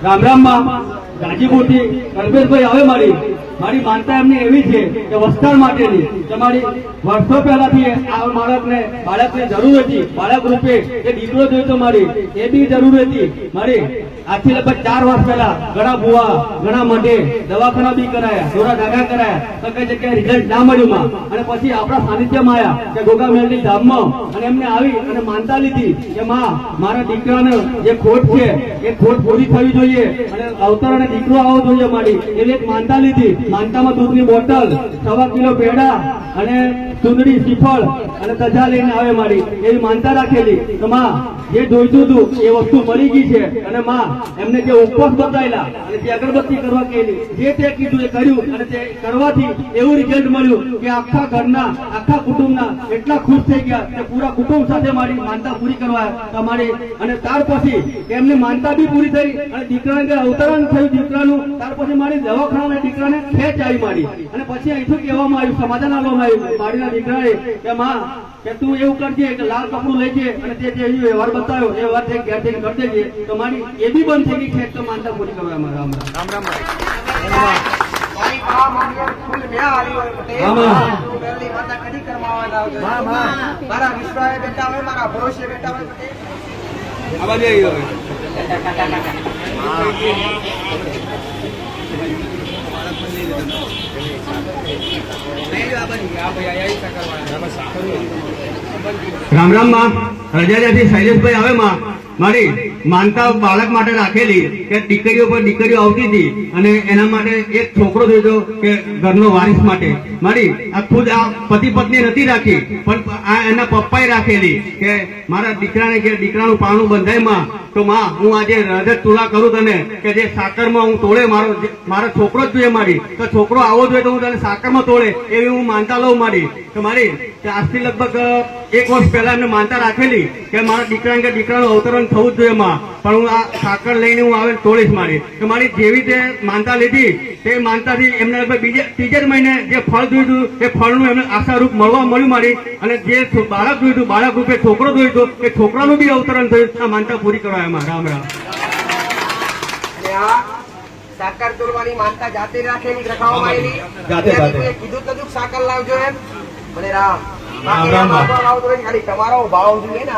રામ રામ માં ગાજીપુરથી કલ્પેશભાઈ આવે મારી માનતા એમની એવી છે કે વસ્તાર માટેની તમારી વર્ષો પહેલાથી આ બાળકને જરૂર હતી, બાળક રૂપે એ દીકરો જોઈતો મારી એ બી જરૂર હતી મારી। આજથી લગભગ 4 વર્ષ પહેલા ઘણા બુવા ઘણા માટે દવાખાના બી કરાયા, દોરા ડાઘા કરાયા, તો કઈ જગ્યાએ રિઝલ્ટ ના મળ્યું માં, અને પછી આપણા સાનિધ્યમાં આવ્યા કે ગોગા મેલડી ધામમાં, અને એમને આવી અને માનતા લીધી કે માં મારા દીકરાને જે ખોટ છે એ ખોટ પૂરી થવી જોઈએ અને અવતાર અને દીકરો આવવો જોઈએ મારી એવી એક માનતા લીધી। માનતામાં દૂધની બોટલ, 1.25 કિલો પેડા અને ચૂંદડી, શ્રીફળ અને ધજા લઈને આવે મારી એવી માનતા રાખેલી। તો માં જે જોઈતું હતું એ વસ્તુ મળી ગઈ છે, અને માં એમને જે ઉપવાસ બતાવેલા અને જે અગરબત્તી કરવા કહેલી, જે તે કીધું એ કર્યું, અને તે કરવાથી એવું રિઝલ્ટ મળ્યું કે આખા ઘરના આખા કુટુંબના એટલા ખુશ થઈ ગયા કે પૂરા કુટુંબ સાથે મારી માનતા પૂરી કરવા તમારી। અને ત્યાર પછી એમની માનતા બી પૂરી થઈ અને દીકરાને જે અવતરણ થયું દીકરાનું, ત્યાર પછી મારી દવાખાનામાં દીકરાને ખેંચ આવી મારી, અને પછી અહીંથી કહેવામાં આવ્યું, સમાધાન આપવામાં આવ્યું મારીના દીકરાએ કે માં કે તું એવું કરજે કે લાલ કપડું લેજે અને તે જે વ્યવહાર બતાવ્યો એ વાત ઘેર જઈને કરી દેજે। તો મારી એ બી બંધ થઈ ગઈ ખેંચ, તો માનતા પૂરી કરવામાં। રામ રામ મારા વિશ્વાસ બેટા હોય, મારા ભરોસે બેટા હોય। રામ રામ માં રજાથી શૈલેષભાઈ આવે માં મારી માનતા બાળક માટે રાખેલી કે દીકરીઓ પર દીકરીઓ આવતી હતી અને એના માટે એક છોકરો જોઈતો કે ઘરનો વારિસ માટે મારી આ ખુદ આ પતિ પત્ની નથી રાખી પણ આ એના પપ્પાએ રાખેલી કે મારા દીકરાને કે દીકરાનું પારણું બંધાય માં, તો માં હું આજે રજત તુલા કરું તને કે જે સાકરમાં હું તોડે મારો છોકરો જ જોઈએ મારી, તો છોકરો આવો જોઈએ તો હું તને સાકરમાં તોડે એવી હું માનતા લઉં મારી। તો મારી આજથી લગભગ 1 વર્ષ પહેલા એમને માનતા રાખેલી કે મારા દીકરાને કે દીકરાનું અવતરણ થવું જ જોઈએ માં, પણ હું આ સાકર લઈને હું આવે તોડીશ મારી। તો મારી જેવી તે માનતા લીધી તે માનતાથી એમને લગભગ ત્રીજે જ મહિને જે ફળ જોઈતું એ ફળનું એમને આશારૂપ મળ્યું મારી, અને જે બાળક જોઈતું બાળક રૂપે છોકરો જોઈતો એ છોકરાનું બી અવતરણ થયું, આ માનતા પૂરી કરવા એમાં। રામ રામ। સાકર તોડવાની માનતા જાતે રાખેલી, રખાવવામાં આવેલી, કીધું તો સાકર લાવજો એમ। ભલે રામ ખાલી તમારો ભાવ જોઈએ ને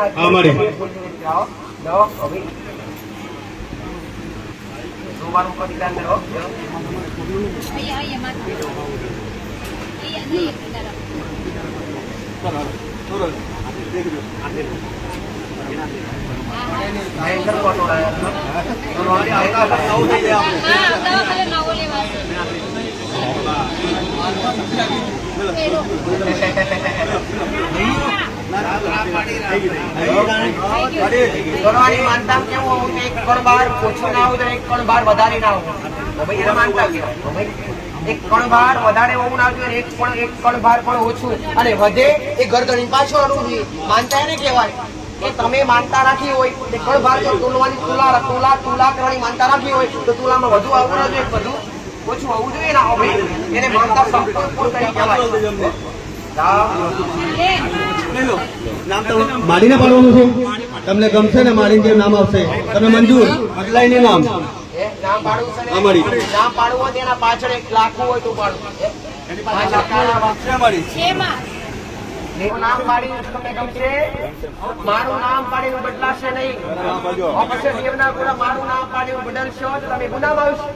માનતા કેવું એક કણ બાર ઓછું ના આવું, એક કણ બાર વધારે ના આવું, ભાઈ એને માનતા કહેવાય। એક કણ બાર વધારે હોવું ના જોઈએ, એક કણ બાર પણ ઓછું અને વધે એ ગરદણી પાછું આવવું જોઈએ, માનતા એને કહેવાય। કે તમે માનતા રાખી હોય તે કણ બાર જો તોલવાની તુલા કરવાની માનતા રાખી હોય તો તુલામાં વધુ આવવું ના જોઈએ, વધુ ઓછું હોવું જોઈએ ના હોય, એને માનતા સંપૂર્ણ તરીકે કહેવાય। નામ તો મારીને પાડવાનું છે, તમને ગમશે ને મારીને જે નામ આવશે તમે મંજૂર બદલાઈને નામ પાડવું છે, નામ પાડવું હોય તેના પાછળ એક લાખું હોય તો પાડવું, નામ પાડી તમને ગમશે, મારું નામ પાડીને બદલાશે નહીં, મારું નામ પાડીને બદલશો તો તમે ગુનામાં આવશો।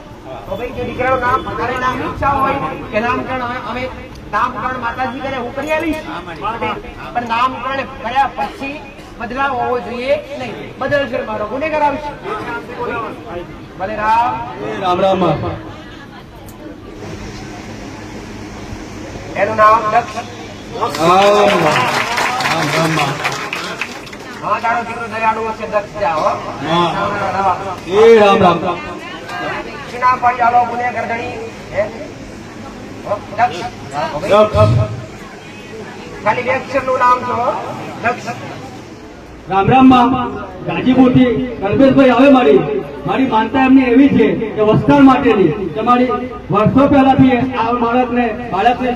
તો ભાઈ જે દીકરાનું નામ નામ ઈચ્છા હોય કે નામકરણ અમે નામકરણ માતાજી કરે હું કરી આવીશ, પણ નામકરણ કર્યા પછી બદલાવ હોવો જોઈએ નહીં, બદલશે મારો ગુનેગાર આવશે। ભલે રામ રામ રામ। એનું નામ દક્ષ। હા તારો દીકરો દયાળુ હશે, દક્ષ જાઓ। રામ રામ। નામ પાડી આલો ગુનેગાર ગણી ખાલી 2 અક્ષરનું નામ છો દક્ષ। રામ રામ માં ગાજીપુરથી કલ્પેશભાઈ આવે મારી માનતા એમની એવી છે કે વસ્તાર માટેની તમારી વર્ષો પહેલાથી આ બાળકને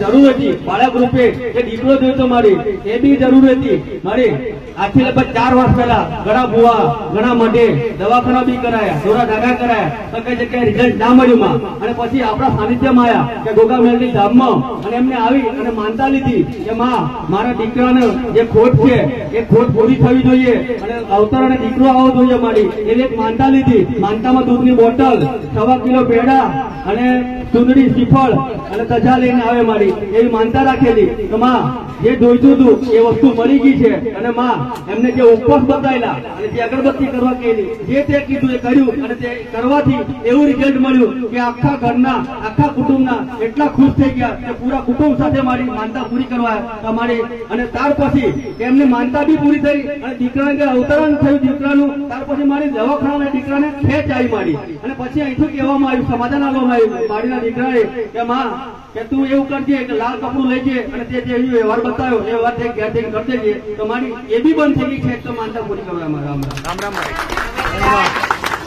જરૂર હતી, બાળક રૂપે જે દીકરો જોઈતો મારી એ બી જરૂર હતી મારી. આજથી લગભગ 4 વર્ષ પહેલા ઘણા ભુવા ઘણા મઢે દવાખાના બી કરાયા, દોરા ધાગા કરાયા, પણ કઈ જગ્યાએ રિઝલ્ટ ના મળ્યું માં. અને પછી આપણા સાનિધ્યમાં આવ્યા કે ગોગા મેલડી ધામમાં, અને એમને આવી અને માનતા લીધી કે માં મારા દીકરાને જે ખોટ છે એ ખોટ પૂરી થવી જોઈએ અને અવતાર અને દીકરો આવવો જોઈએ મારી. એવી એક માનતા લીધી. માનતામાં દૂધની બોટલ, 1.25 કિલો પેડા અને ચૂંદડી, શ્રીફળ અને તજા લઈને આવે મારી. એવી માનતા રાખેલી કે માં જે જોઈતું હતું એ વસ્તુ મળી ગઈ છે. અને માં એમને જે ઉપવાસ બતાવેલા અને જે અગરબત્તી કરવા કહેલી, જે તે કીધું એ કર્યું અને તે કરવાથી એવું રિઝલ્ટ મળ્યું કે આખા ઘરના આખા કુટુંબના એટલા ખુશ થઈ ગયા કે પૂરા કુટુંબ સાથે મારી માનતા પૂરી કરવા તમારી. અને ત્યાર પછી એમને માનતા બી પૂરી થઈ અને દીકરાને અવતરણ થયું દીકરાનું. ત્યાર પછી મારી દવાખાના દીકરાને ખેંચ આવી મારી. અને પછી અહીંથી કહેવામાં આવ્યું, સમાધાન આપવામાં આવ્યું મારીના દીકરાએ કે માં કે તું એવું કરજે કે લાલ કપડું લઈ જઈએ અને તે જે વ્યવહાર બતાવ્યો એ વ્યવહાર તે ઘેર જઈને કરી દેજે. તો મારી એ બી બંધ થઈ ગઈ છે તો માનતા પૂરી કરવા રામ રામ.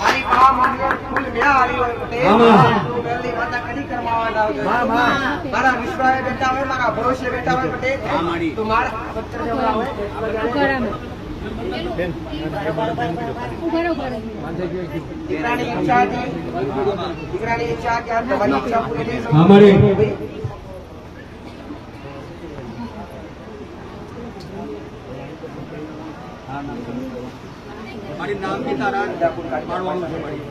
મારી બા મંગળ ફૂલ મ્યા આવી હોય તો તે તું મેલડી માતા કદી કરવાના આવજો. મારા વિશ્વાસે બેઠા હોય, મારા ભરોસે બેઠા હોય તો તે તું મારા પત્ર જેવડા હોય દીકરાની ઈચ્છા હતી, દીકરાની ઈચ્છા કે આ તમારી ઈચ્છા પૂરી થઈ શકે. મારી નામ બી તારા પાડવાનું છે મારી.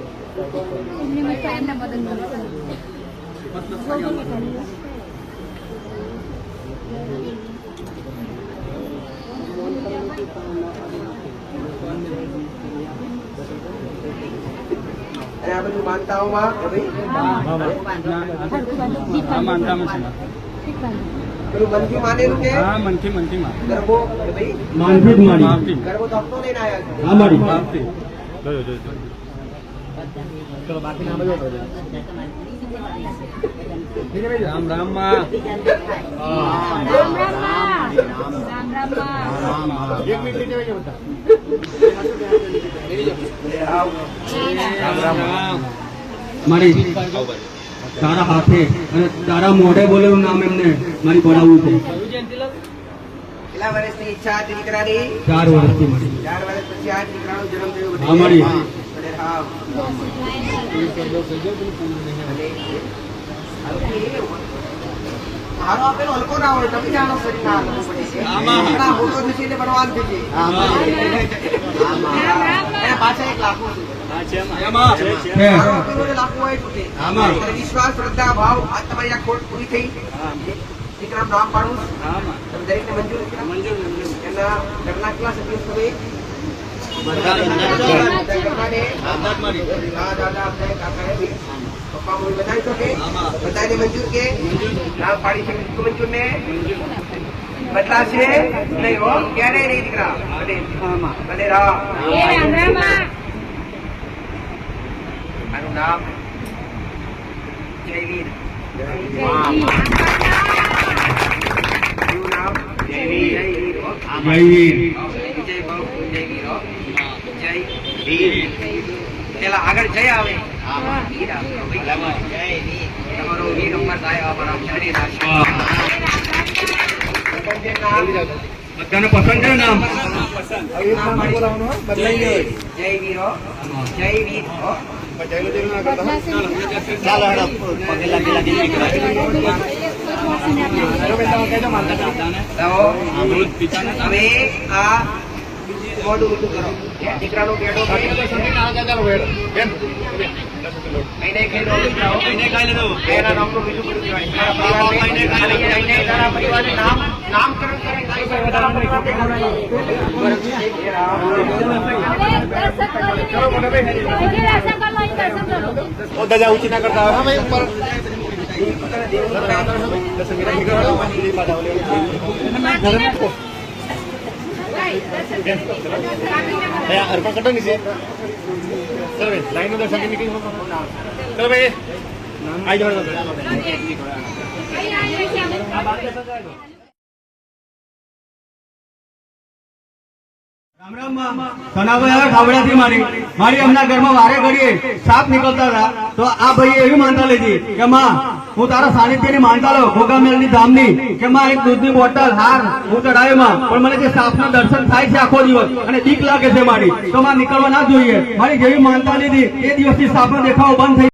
અને આ બધું માનતાઓમાં પેલું મનથી માનેલું કે ગરબો માનથી જ મારી. ગરબો તો હપ્તો લઈને આવ્યા હા મારી. રામ રામ માં મારી તારા હાથે અને તારા મોઢે બોલેલું નામ એમને મારી પડાવવું છે. કેટલા વર્ષની ઈચ્છા હતી દીકરાની? 4 વર્ષથી મારી. 4 વર્ષ પછી આ દીકરાનો જન્મ થયો. હા મારી. અને હા હારો આપેલો હલકો ના હોય, તમે જાણો શરીર ના હલકો પડે છે. ઘણા મોટો થશે એટલે બળવાન થશે. એના પાછળ એક લાખો છે. હારો આપેલો એટલે લાખો હોય તૂટે. એટલે વિશ્વાસ, શ્રદ્ધા, ભાવ આ તમારી આ ખોટ પૂરી થઈ. દીકરાનું નામ પાડવું તમે દરેકને મંજૂર એના ઘરના કેટલા સભ્યો તમે? પપ્પા મમ્મી બધા છો કે બધાને મંજૂર કે નામ પાડી છે? મંજૂર ને બદલાશે નહીં હો, ક્યારે નહીં દીકરા. ભલે રામ. આનું નામ જયવીર. નામ જયવીર. જયવીર. વિજય બહુ જયવીર હો. જયવીર. પેલા આગળ જય આવે. વીર આવે. તમારો વીર ઉંમર થાય અમારા શરીર બધાને પસંદ છે નામ? જય વીર હો. જય વીર હો. હવે આ મોઢું ઊંધું કરો. દીકરાનો પેટો એના નામનું બીજું બધું કહેવાય. તારા પરિવારનું નામકરણ કરે. દાદા ઊંચી ના કરતા હવે ઉપર અર્પણ કટો નીચે ચલો ભાઈ લાઈન નું દર્શન નીકળી ચલો ભાઈ આવી જાઓ. રામ રામ સનાભાઈ આવે ખાવડાથી મારી એમના ઘરમાં વારે ઘડીએ સાપ નીકળતા હતા તો આ ભાઈએ એવી માનતા લીધી કે માં હું તારા સાનિધ્યની માનતા લઉં ભોગામેલની ધામની કે માં એક દૂધની બોટલ હાર હું ચડાવે માં પણ મને જે સાપના દર્શન થાય છે આખો દિવસ અને બીક લાગે છે મારી તો માં નીકળવા ના જોઈએ મારી જેવી માનતા લીધી એ દિવસથી સાપનો દેખાવો બંધ થઈ